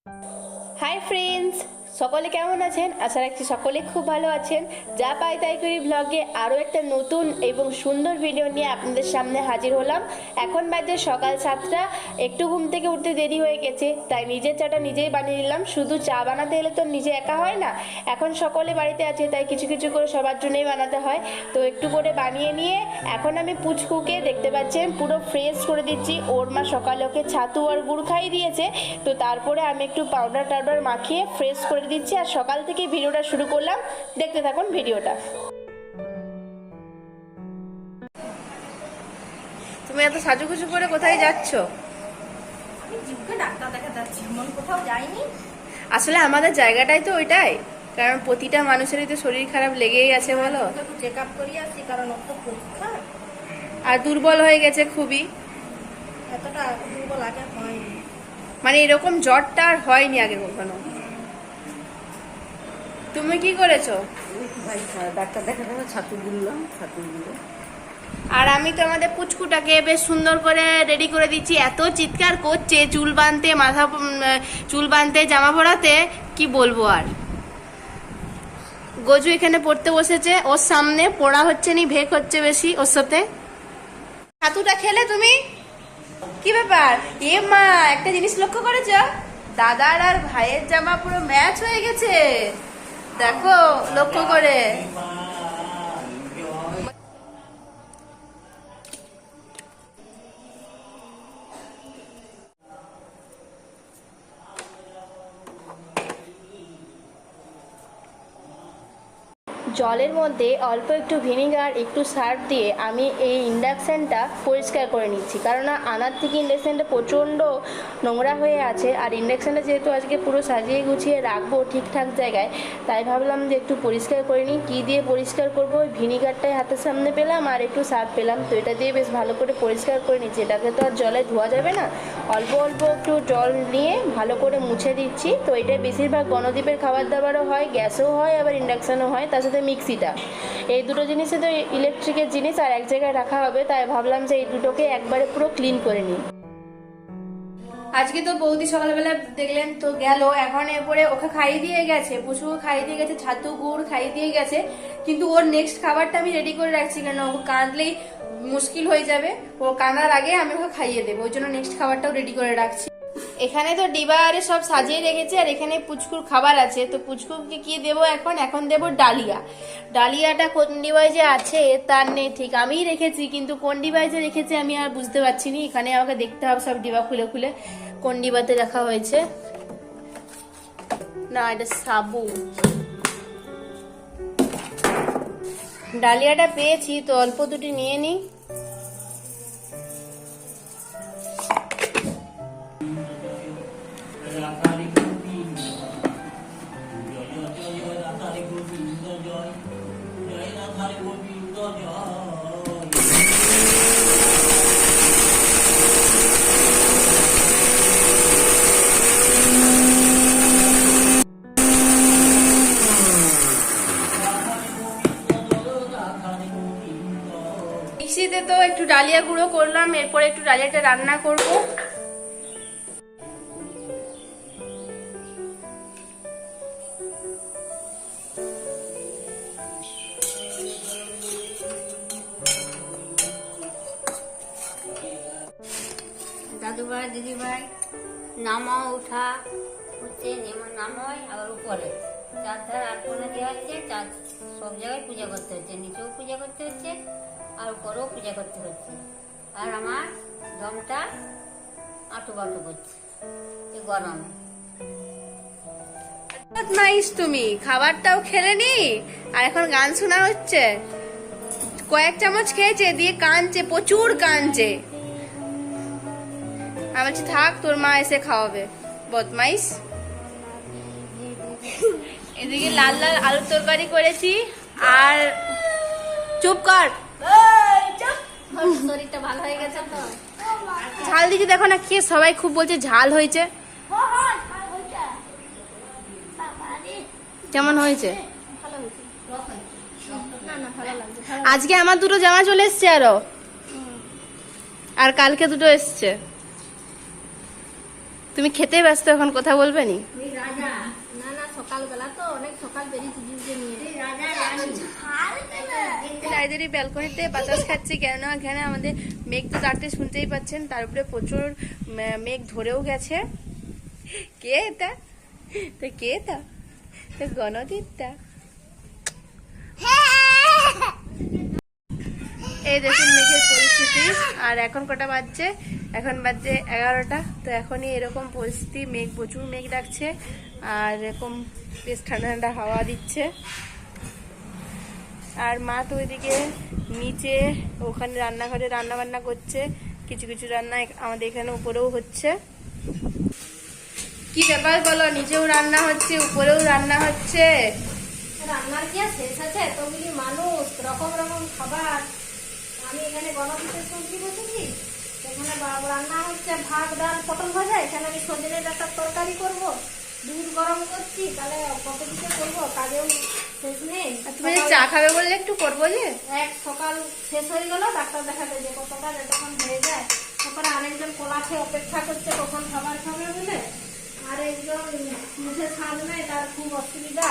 Hi friends, সকলে কেমন আছেন? আশা রাখছি সকলে খুব ভালো আছেন। যা পাই তাই করি ব্লগে আরও একটা নতুন এবং সুন্দর ভিডিও নিয়ে আপনাদের সামনে হাজির হলাম। এখন বাজে সকাল 7টা। একটু ঘুম থেকে উঠতে দেরি হয়ে গেছে, তাই নিজের চাটা নিজেই বানিয়ে নিলাম। শুধু চা বানাতে এলে তো নিজে একা হয় না, এখন সকলে বাড়িতে আছে, তাই কিছু কিছু করে সবার জন্যই বানাতে হয়। তো একটু করে বানিয়ে নিয়ে এখন আমি পুচকুকে দেখতে পাচ্ছেন পুরো ফ্রেশ করে দিচ্ছি। ওর মা সকালে ওকে ছাতু আর গুড় খাইয়ে দিয়েছে, তো তারপরে আমি একটু পাউডার টাউডার মাখিয়ে ফ্রেশ করে দিচ্ছি। আর সকাল থেকে ভিডিওটা শুরু করলাম, দেখতে থাকুন ভিডিওটা। তুমি এত সাজুগুজু করে কোথায় যাচ্ছ? ডাক্তার দেখাতে যাচ্ছি, মন কোথাও যায়নি। আসলে আমাদের জায়গাটাই তো ওইটাই, কারণ প্রতিটা মানুষেরই তো শরীর খারাপ লেগেই আছে বলো। একটু চেক আপ করিয়ে আসছি, কারণ ওর তো পরীক্ষা। আর দুর্বল হয়ে গেছে খুবই, এতটা দুর্বল আগে হয়নি। মানে এরকম জ্বরটা আর হয়নি আগে কখনো। তুমি কি করেছো? ভাই ডাক্তার দেখাতে ছাতু গুললাম, ছাতুগুলো। আর আমি তো আমাদের পুচকুটাকে বেশ সুন্দর করে রেডি করে দিচ্ছি। এত চিৎকার করছে চুল বাঁধতে, চুল বাঁধতে, জামা পরাতে, কি বলবো আর। গজু এখানে পড়তে বসেছে, ওর সামনে পড়া হচ্ছে নি, ভেক হচ্ছে বেশি ওর সাথে। ছাতুটা খেলে তুমি? কি ব্যাপার? এ মা, একটা জিনিস লক্ষ্য করেছো? দাদার আর ভাইয়ের জামা পুরো ম্যাচ হয়ে গেছে, দেখো লক্ষ্য করে। জলের মধ্যে অল্প একটু ভিনিগার, একটু সার্ফ দিয়ে আমি এই ইন্ডাকশানটা পরিষ্কার করে নিচ্ছি, কারণ আনার থেকে ইন্ডাকশানটা প্রচণ্ড নোংরা হয়ে আছে। আর ইন্ডাকশানটা যেহেতু আজকে পুরো সাজিয়ে গুছিয়ে রাখবো ঠিকঠাক জায়গায়, তাই ভাবলাম যে একটু পরিষ্কার করে নিই। কী দিয়ে পরিষ্কার করবো? ওই ভিনিগারটাই হাতের সামনে পেলাম আর একটু সার্ফ পেলাম, তো এটা দিয়ে বেশ ভালো করে পরিষ্কার করে নিচ্ছি। এটাকে তো আর জলে ধোয়া যাবে না, অল্প অল্প একটু জল নিয়ে ভালো করে মুছে দিচ্ছি। তো এটা বেশিরভাগ গণদ্বীপের খাবার দাবারও হয়, গ্যাসও হয়, আবার ইন্ডাকশানও হয়, তার সাথে মিক্সিটা। এই দুটো জিনিসে তো ইলেকট্রিকের জিনিস আর এক জায়গায় রাখা হবে, তাই ভাবলাম যে এই দুটোকে একবারে পুরো ক্লিন করে নিই। আজকে তো বৌদি সকালবেলা দেখলেন তো গেল, এখন এরপরে ওকে খাইয়ে দিয়ে গেছে, পুচুকে খাইয়ে দিয়ে গেছে, ছাতু গুড় খাইয়ে দিয়ে গেছে, কিন্তু ওর নেক্সট খাবারটা আমি রেডি করে রাখছি, কেন ও কাঁদলেই মুশকিল হয়ে যাবে। ও কাঁদার আগে আমি ওকে খাইয়ে দেবো, ওই জন্য নেক্সট খাবারটাও রেডি করে রাখছি। এখানে তো ডিবা আরে সব সাজিয়ে রেখেছি, আর এখানে পুচকুর খাবার আছে। তো পুচকুকে কি দেবো এখন দেবো ডালিয়া। ডালিয়াটা কোন ডিভাইসে আছে তার নেই ঠিক, আমিই রেখেছি, কিন্তু কোন ডিভাইসে রেখেছি আমি আর বুঝতে পারছি না। এখানে আমাকে দেখতে হবে সব ডিবা খুলে খুলে কোন ডিবাতে রাখা হয়েছে। না, এটা সাবু। ডালিয়াটা পেয়েছি, তো অল্প দুটি নিয়ে নিই। মিক্সিতে তো একটু ডালিয়া গুঁড়ো করলাম, এরপরে একটু ডালিয়াটা রান্না করব। দাদু ভাই, দিদি ভাই, নামা উঠা হচ্ছে, নামায় আবার উপরে চার ধার আর কোনে দেওয়া হচ্ছে, চার সব জায়গায় পূজা করতে হচ্ছে, নিচেও পূজা করতে হচ্ছে আর উপরেও পূজা করতে হচ্ছে। আর আমার দমটা আঁটু বাটু করছে এই গরমে। নাইস, তুমি খাবারটাও খেলে নি আর এখন গান শোনা হচ্ছে। কয়েক চামচ খেয়েছে, দিয়ে কাঁদছে, প্রচুর কাঁদছে। আমি বলছি থাক, তোর মা এসে খাওয়াবে, বদমাইশ। এদিকে লাল লাল আলুর তরকারি করেছি, আর চুপ কর, শরীরটা ভালো হয়ে গেছে তো। ঝাল দিচ্ছি দেখো না, খেয়ে সবাই খুব বলছে ঝাল হয়েছে। কেমন হয়েছে? আজকে আমার দুটো জামা চলে এসছে আরো, আর কালকে দুটো এসছে। তুমি খেতে ব্যস্ত, এখন কথা বলবে নি? তুই রাজা, না না, সকালবেলা তো অনেক সকাল বেরিয়েছি ডিউটি নিয়ে। তুই রাজা রানী। লাইব্রেরি ব্যালকনিতে বাতাস খাচ্ছি, কেননা এখানে আমাদের মেঘ তো ডাকতে শুনতেই পাচ্ছেন, তার উপরে প্রচুর মেঘ ধরেও গেছে। কে এটা? তো কে এটা? তো গণদীপটা। এই দেখুন মেঘের পরিস্থিতি। আর এখন কটা বাজছে? এখন বাজছে 11টা। তো এখনই এরকম পরিস্থিতি, মেঘ প্রচুর মেঘ ডাকছে আর এরকম বেশ ঠান্ডা ঠান্ডা হাওয়া দিচ্ছে। আর মা তো ওইদিকে নিচে ওখানে রান্নাঘরে রান্না বান্না করছে, কিছু কিছু রান্না আমাদের এখানে উপরেও হচ্ছে। কি ব্যাপার বলো, নিচেও রান্না হচ্ছে উপরেও রান্না হচ্ছে। রান্নার কি আর শেষ আছে? এতগুলি মানুষ, রকম রকম খাবার। আমি এখানে গণপিসের সবজি বসেছি, এখানে রান্না হচ্ছে ভাত, ডাল, পটল ভাজা। এখানে আমি সজনে ডাঁটার তরকারি করব, দুধ গরম করছি, তাহলে কত কিছু করবো, কাজেও শেষ নেই। তুমি চা খাবে বললে একটু করবো যে। এক সকাল শেষ হয়ে গেল ডাক্তার দেখাতে, যে কতটা যতক্ষণ হয়ে যায়। তারপরে আরেকজন কলা খেয়ে অপেক্ষা করছে কখন খাবার খাবে বলে, আর একজন মুখে স্বাদ নেই, তার খুব অসুবিধা,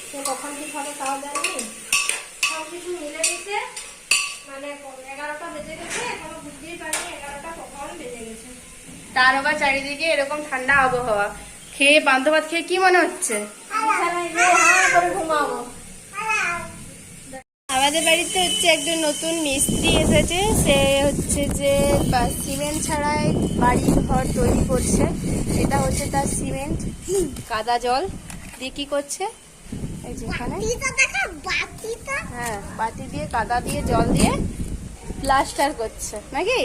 সে কখন কি খাবে তাও জানি। সব কিছু মিলে মিশে মানে 11টা বেজে গেছে, এখনো বুঝতেই পারিনি 11টা কখন বেজে গেছে। তার আবার চারিদিকে এরকম ঠান্ডা আবহাওয়া, খেয়ে পান্তা ভাত খেয়ে কি মনে হচ্ছে? বিছানায় গিয়ে হাঁ করে ঘুমাবো। আমাদের বাড়িতে হচ্ছে একজন নতুন মিস্ত্রি এসেছে, সে হচ্ছে যে সিমেন্ট ছাড়াই বাড়ি ঘর তৈরি করছে। এটা হচ্ছে তার সিমেন্ট, কাদা জল দিয়ে কি করছে, এই যেখানে হ্যাঁ বাতি দিয়ে কাদা দিয়ে জল দিয়ে প্লাস্টার করছে নাকি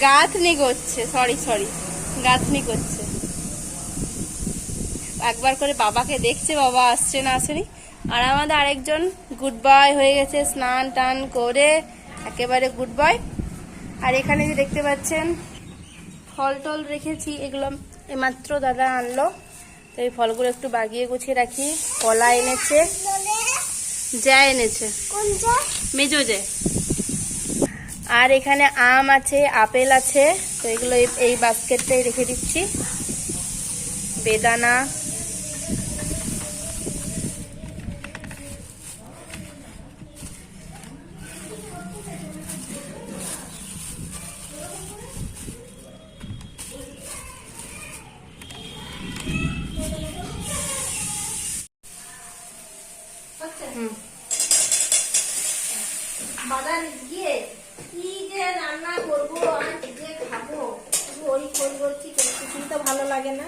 গাঁথনি করছে, সরি গাঁথনি করছে। একবার করে বাবাকে দেখছে, বাবা আসছে না আসেনি। আর আমাদের আরেকজন গুড বয় হয়ে গেছে, স্নান টান করে একেবারে গুড বয়। আর এখানে যে দেখতে পাচ্ছেন ফল টল রেখেছি, এগুলো এইমাত্র দাদা আনলো, তো এই ফলগুলো একটু বাগিয়ে গুছিয়ে রাখি। কলা এনেছে, যা এনেছে মেজো যে। আর এখানে আম আছে, আপেল আছে, তো এগুলো এই বাস্কেটটাই রেখে দিচ্ছি। বেদানা, বাজার গিয়ে কি যে রান্না করবো আর কি যে খাবো, শুধু ওই খোঁজ করছি, কিছুই তো ভালো লাগে না।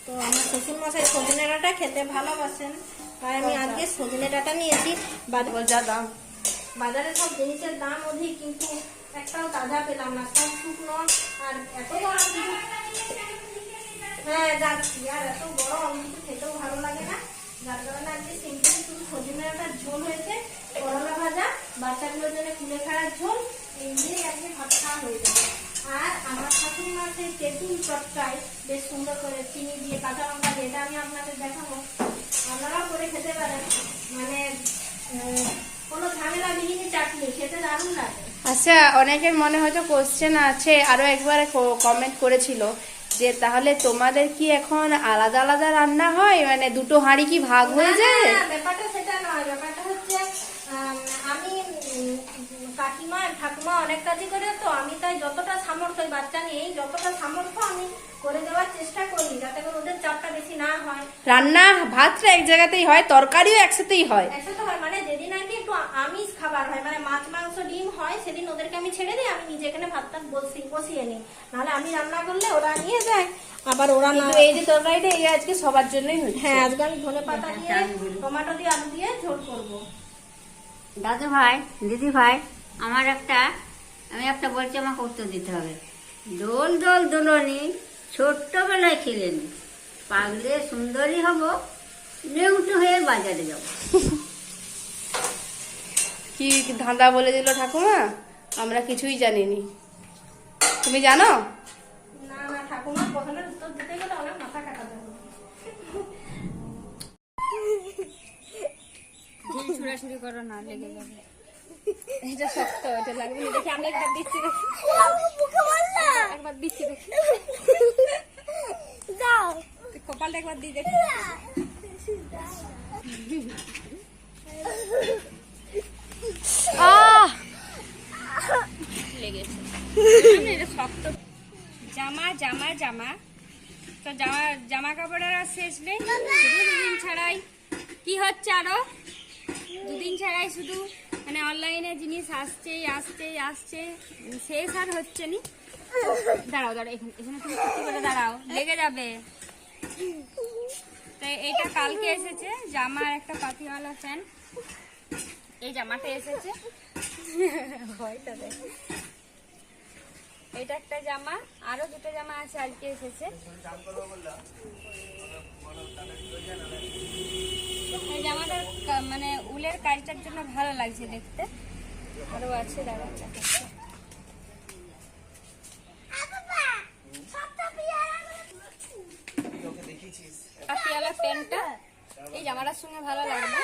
তো আমার শ্বশুর মশাই সজনে ডাঁটা খেতে ভালোবাসেন, তাই আমি আজকে সজনে ডাঁটা নিয়েছি। যা দাম বাজারে সব জিনিসের দাম অধিক, কিন্তু একটাও তাজা পেলাম না, সব শুকনো। আর এত গরম কিছু, হ্যাঁ যাচ্ছি, আর এত গরম কিছু খেতেও ভালো লাগে না। যার কারণে আজকে সিম্পল শুধু সজনে ডাঁটার ঝোল হয়েছে, করলা ভাজা, বাচ্চাগুলোর জন্য কুলেখাড়ার ঝোল, এই দিয়েই আজকে ভাত খাওয়া হয়ে যাবে। আর আমার শাশুড়ি মা সেই তেঁতুল চটকায় বেশ সুন্দর করে চিনি দিয়ে, কাঁচা লঙ্কা দিয়ে, এটা আমি আপনাদের দেখাবো, আপনারাও করে খেতে পারেন। মানে কোনো ঝামেলাবিহীন চাটনি, খেতে দারুণ লাগে। আচ্ছা, অনেকের মনে হয়তো কোশ্চেন আছে, আরো একবার কমেন্ট করেছিল যে তাহলে তোমাদের কি এখন আলাদা আলাদা রান্না হয়, মানে দুটো হাঁড়ি কি ভাগ হয়ে যায়? না, ব্যাপারটা সেটা নয়। ব্যাপারটা হচ্ছে আমি কাকিমা ঠাকুমা অনেক কাজই করে, তো আমি তাই যতটা সামর্থ্য, বাচ্চা নিয়ে যতটা সামর্থ্য আমি করে দেওয়ার চেষ্টা করি, যাতে করে ওদের চাপটা বেশি না হয়। রান্না ভাতটা এক জায়গাতেই হয়, তরকারিও একসাথেই হয়। একসাথে হয়, মানে যেদিন আর কি একটু আমিষ খাবার হয়, মানে মাছ মাংস ডিম হয়, সেদিন ওদেরকে আমি ছেড়ে দিই, আমি নিজে এখানে ভাতটা বসিয়ে নিই। নাহলে আমি রান্না করলে ওরা নিয়ে যায়, আবার ওরা না। এই যে তরকারিটা এই আজকে সবার জন্যই হচ্ছে। হ্যাঁ, আজকে আমি ধনে পাতা দিয়ে, টমেটো দিয়ে, আলু দিয়ে ঝোল করবো। দাদু ভাই, দিদি ভাই, আমি একটা বলছি, আমাকে উত্তর দিতে হবে। দোল দোল দোলনি ছোট্টবেলায় খেলেন, পাগলে সুন্দরী হব, নেউটো হয়ে বাজারে যাব। কি ধাঁধা বলে দিল ঠাকুমা, আমরা কিছুই জানিনি। তুমি জানো? না না, ঠাকুমার প্রশ্নের উত্তর দিতে গেলে অনেক মাথা কাটাতে হবে। ছুড়াছুড়ি করো না, লেগে যাবে। এটা শক্ত, এটা লাগবে না। দেখি আমি একবার দিচ্ছি, একবার দিচ্ছি দেখি। কপালটা একবার দিয়ে দেখি। লেগেছে এটা শক্ত। জামা জামা জামা তো জামা কাপড়ের আর শেষ নেই, শুধু দুদিন ছাড়াই কি হচ্ছে, আরো দুদিন ছাড়াই শুধু মানে অনলাইনে জিনিস আসছেই আসছেই আসছে, শেষ আর হচ্ছে নি। দাঁড়াও দাঁড়াও, এখানে এখানে তুমি চুপটি করে দাঁড়াও, লেগে যাবে। তো এইটা কালকে এসেছে জামা আর একটা পাতিওয়ালা ফ্যান, এই জামাটা এসেছে ভয়টা দেখ। এটা একটা জামা, আরো দুটো জামা আছে আজকে এসেছে। এই জামাটা মানে উলের কাজটার জন্য ভালো লাগছে দেখতে। আরো আছে, দাঁড়াও দেখাচ্ছি। পাতিয়ালা প্যান্টটা এই জামাটার সঙ্গে ভালো লাগবে।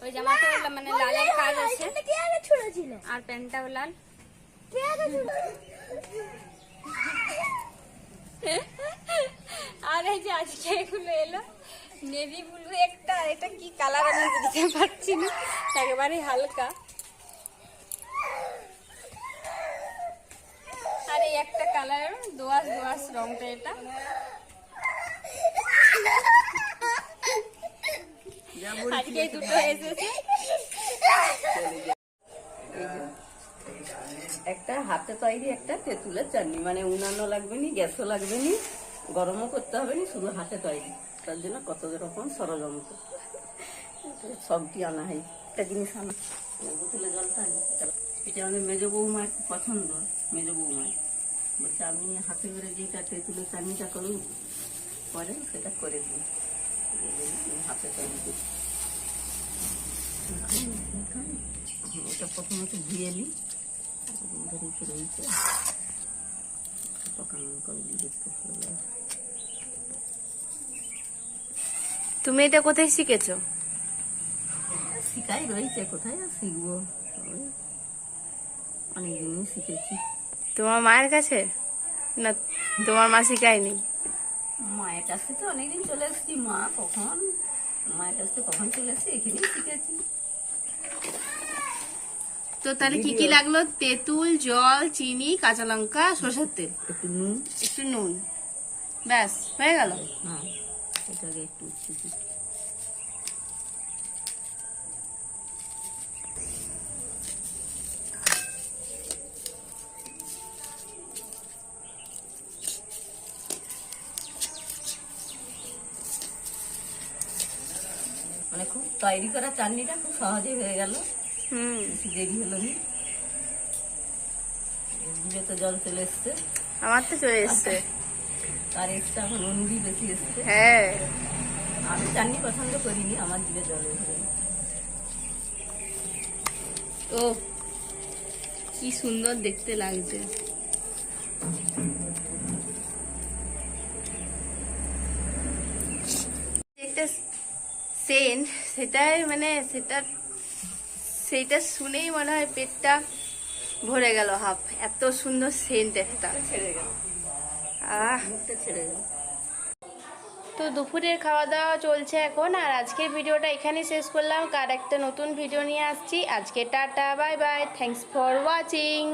ওই জামাটা মানে লালের কাজ আছে আর প্যান্টটাও লাল। আর এই যে আজকে এগুলো এলো নেভি ব্লু একটা, এটা কি কালার আমি বুঝতে পারছি না, একেবারে হালকা। আর এই একটা কালার দোয়াশ দোয়াশ রংটা, এটা আজকে দুটো এসেছে। একটা হাতে তৈরি, একটা তেঁতুলের চাটনি, মানে উনানও লাগবে নি, গ্যাসও লাগবে নি, গরমও করতে হবে নি, শুধু হাতে তৈরি। তার জন্য কত রকম সরঞ্জাম সবটি আনা হয়। একটা জিনিস আনা বোতলে জলটা আনি, এটা আমাদের মেজ বৌমার খুব পছন্দ। মেজ বৌমার বলছে আমি হাতে করে যেটা তেঁতুলের চাটনিটা করুন করেন সেটা করে দিন, হাতে তৈরি করি। ওটা প্রথমে একটু ধুয়ে নিই, রয়েছে পকানো করে দেখতে ভালো লাগে। তুমি এটা কোথায় শিখেছো? শিখাই রয়েছে, কোথায় আর শিখবো, অনেকদিনই শিখেছি। তোমার মায়ের কাছে না তোমার মা শিখায়নি? মায়ের কাছ থেকে অনেকদিন চলে এসেছি, মায়ের কাছ থেকে কখন চলে এসেছি, এখানেই শিখেছি। তো তাহলে কি কি লাগলো? তেঁতুল, জল, চিনি, কাঁচা লঙ্কা, সরষের তেল, একটু নুন, একটু নুন, ব্যাস হয়ে গেল। হ্যাঁ এটাকে একটু চিনি। মানে খুব তৈরি করা চাটনিটা খুব সহজেই হয়ে গেল, বেশি দেরি হলো না। জিভে তো জল চলে এসছে, আমার তো চলে এসছে। আর এক্সট্রা এখন অনুভূতি বেশি এসছে। হ্যাঁ, আমি চাটনি পছন্দ করিনি, আমার জিভে জল এসে। ও কি সুন্দর দেখতে লাগছে। একটা সেন্ট, সেটাই মানে সেইটা শুনেই মনে হয় পেটটা ভরে গেল হাফ, এত সুন্দর সেন্ট একটা। ছেড়ে গেল, আহ, মুখটা ছেড়ে গেল। তো দুপুরের খাওয়া দাওয়া চলছে এখন, আর আজকের ভিডিওটা এখানেই শেষ করলাম। কার একটা নতুন ভিডিও নিয়ে আসছি। আজকে tata, bye bye, thanks for watching.